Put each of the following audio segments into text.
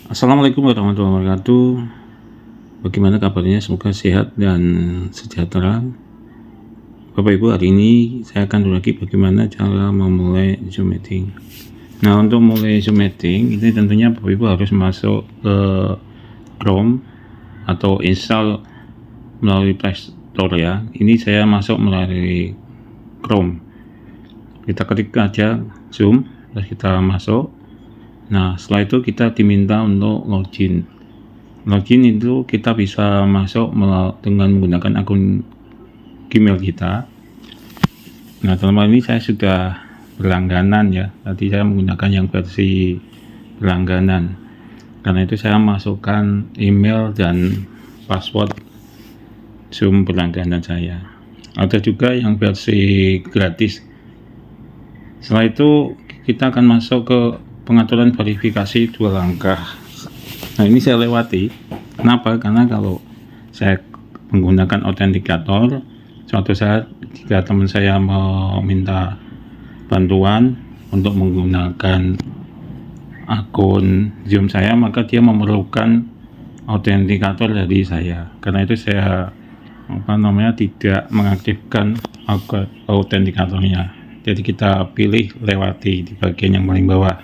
Assalamualaikum warahmatullahi wabarakatuh. Bagaimana kabarnya? Semoga sehat dan sejahtera. Bapak Ibu, hari ini saya akan berbagi bagaimana cara memulai Zoom meeting. Nah, untuk mulai Zoom meeting ini tentunya Bapak Ibu harus masuk ke Chrome atau install melalui Play Store ya. Ini saya masuk melalui Chrome. Kita ketik aja Zoom, terus kita masuk. Nah, setelah itu kita diminta untuk login. Login itu kita bisa masuk dengan menggunakan akun Gmail kita. Nah, dalam hal ini saya sudah berlangganan ya. Tadi saya menggunakan yang versi berlangganan. Karena itu saya masukkan email dan password Zoom berlangganan saya. Ada juga yang versi gratis. Setelah itu kita akan masuk ke pengaturan verifikasi 2 langkah. Nah, ini saya lewati. Kenapa? Karena kalau saya menggunakan autentikator, suatu saat jika teman saya meminta bantuan untuk menggunakan akun Zoom saya, maka dia memerlukan autentikator dari saya. Karena itu saya tidak mengaktifkan autentikatornya. Jadi kita pilih lewati di bagian yang paling bawah.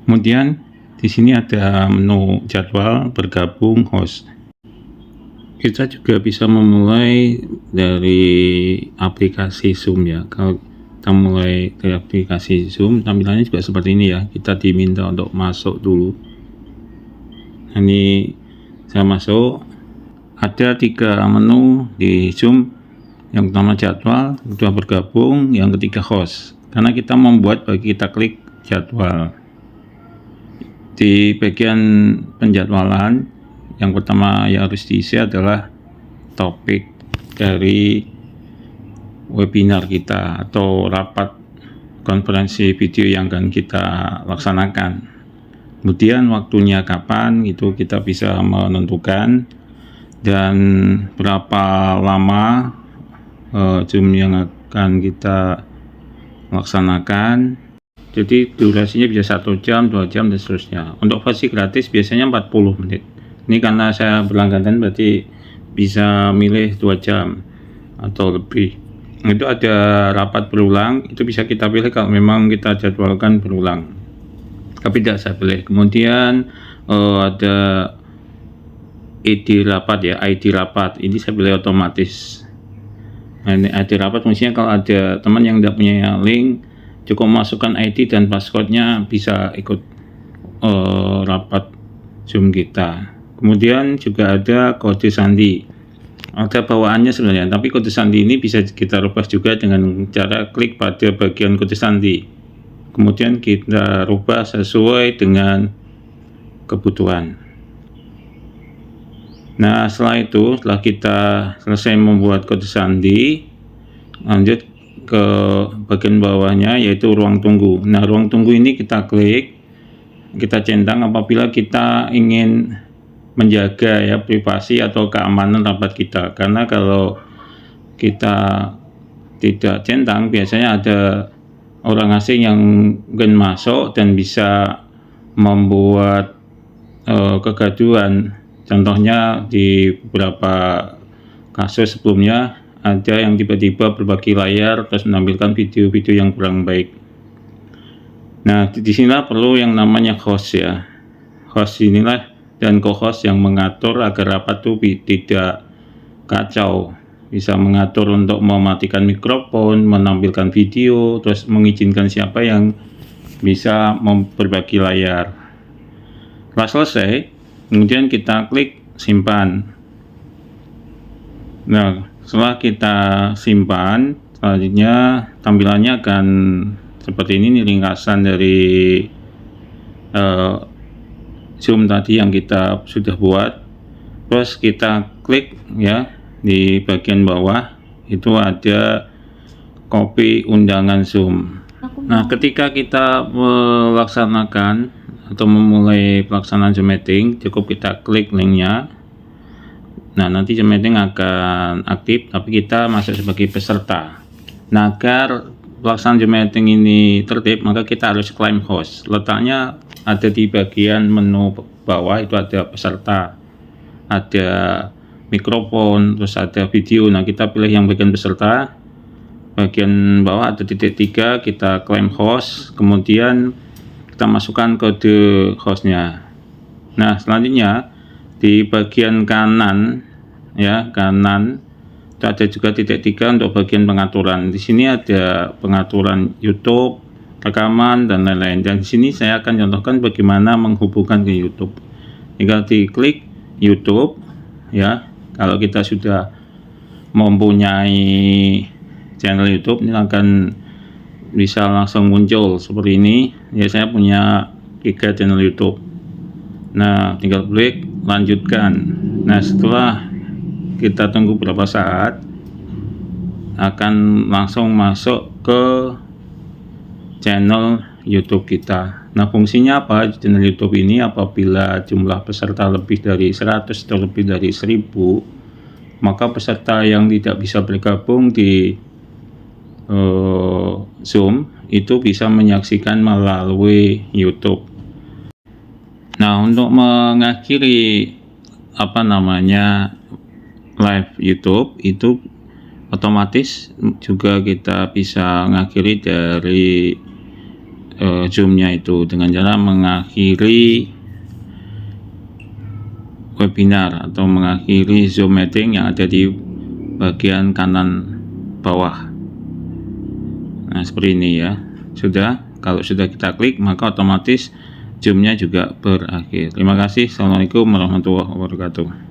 Kemudian di sini ada menu jadwal, bergabung, host. Kita juga bisa memulai dari aplikasi Zoom ya. Kalau kita mulai dari aplikasi Zoom, tampilannya juga seperti ini ya. Kita diminta untuk masuk dulu. Nah, ini saya masuk. Ada 3 menu di Zoom. Yang pertama jadwal, kedua bergabung, yang ketiga host. Karena kita membuat bagi kita klik jadwal. Di bagian penjadwalan, yang pertama yang harus diisi adalah topik dari webinar kita atau rapat konferensi video yang akan kita laksanakan. Kemudian waktunya kapan itu kita bisa menentukan, dan berapa lama Zoom yang akan kita laksanakan. Jadi durasinya bisa 1 jam, 2 jam, dan seterusnya. Untuk versi gratis biasanya 40 menit. Ini karena saya berlangganan berarti bisa milih 2 jam atau lebih. Itu ada rapat berulang, itu bisa kita pilih kalau memang kita jadwalkan berulang. Tapi tidak saya pilih. Kemudian ada ID rapat ya, ID rapat. Ini saya pilih otomatis. Nah, ini ID rapat fungsinya kalau ada teman yang tidak punya link, cukup masukkan ID dan passwordnya bisa ikut rapat Zoom kita. Kemudian juga ada kode sandi. Ada bawaannya sebenarnya, tapi kode sandi ini bisa kita rubah juga dengan cara klik pada bagian kode sandi. Kemudian kita rubah sesuai dengan kebutuhan. Nah, setelah kita selesai membuat kode sandi, lanjut ke bagian bawahnya yaitu ruang tunggu. Nah, ruang tunggu ini kita klik, kita centang apabila kita ingin menjaga ya privasi atau keamanan rapat kita. Karena kalau kita tidak centang, biasanya ada orang asing yang mungkin masuk dan bisa membuat kegaduhan. Contohnya di beberapa kasus sebelumnya ada yang tiba-tiba berbagi layar terus menampilkan video-video yang kurang baik. Nah, di sinilah perlu yang namanya host ya. Host inilah dan co-host yang mengatur agar rapat itu tidak kacau. Bisa mengatur untuk mematikan mikrofon, menampilkan video, terus mengizinkan siapa yang bisa berbagi layar. Setelah selesai, kemudian kita klik simpan. Nah, setelah kita simpan, selanjutnya tampilannya akan seperti ini, ringkasan dari Zoom tadi yang kita sudah buat. Terus kita klik ya di bagian bawah, itu ada copy undangan Zoom. Nah, ketika kita melaksanakan atau memulai pelaksanaan Zoom meeting, cukup kita klik linknya. Nah, nanti Zoom meeting akan aktif, tapi kita masuk sebagai peserta. Nah, agar pelaksanaan Zoom meeting ini tertib, maka kita harus klaim host. Letaknya ada di bagian menu bawah, itu ada peserta, ada mikrofon, terus ada video. Nah, kita pilih yang bagian peserta. Bagian bawah ada titik 3, kita klaim host, kemudian kita masukkan kode hostnya. Nah, selanjutnya di bagian kanan, ya, kanan itu ada juga titik 3 untuk bagian pengaturan. Di sini ada pengaturan YouTube, rekaman, dan lain-lain. Dan di sini saya akan contohkan bagaimana menghubungkan ke YouTube. Tinggal diklik YouTube, ya. Kalau kita sudah mempunyai channel YouTube, ini akan bisa langsung muncul seperti ini. Ya, saya punya 3 channel YouTube. Nah, tinggal klik lanjutkan. Nah, setelah kita tunggu beberapa saat, akan langsung masuk ke channel YouTube kita. Nah, fungsinya apa channel YouTube ini? Apabila jumlah peserta lebih dari 100 atau lebih dari 1000, maka peserta yang tidak bisa bergabung di Zoom itu bisa menyaksikan melalui YouTube. Nah, untuk mengakhiri live YouTube itu otomatis juga kita bisa mengakhiri dari Zoom-nya itu dengan cara mengakhiri webinar atau mengakhiri Zoom meeting yang ada di bagian kanan bawah. Nah, seperti ini ya. Kalau sudah kita klik, maka otomatis Zoom-nya juga berakhir. Terima kasih. Assalamualaikum warahmatullahi wabarakatuh.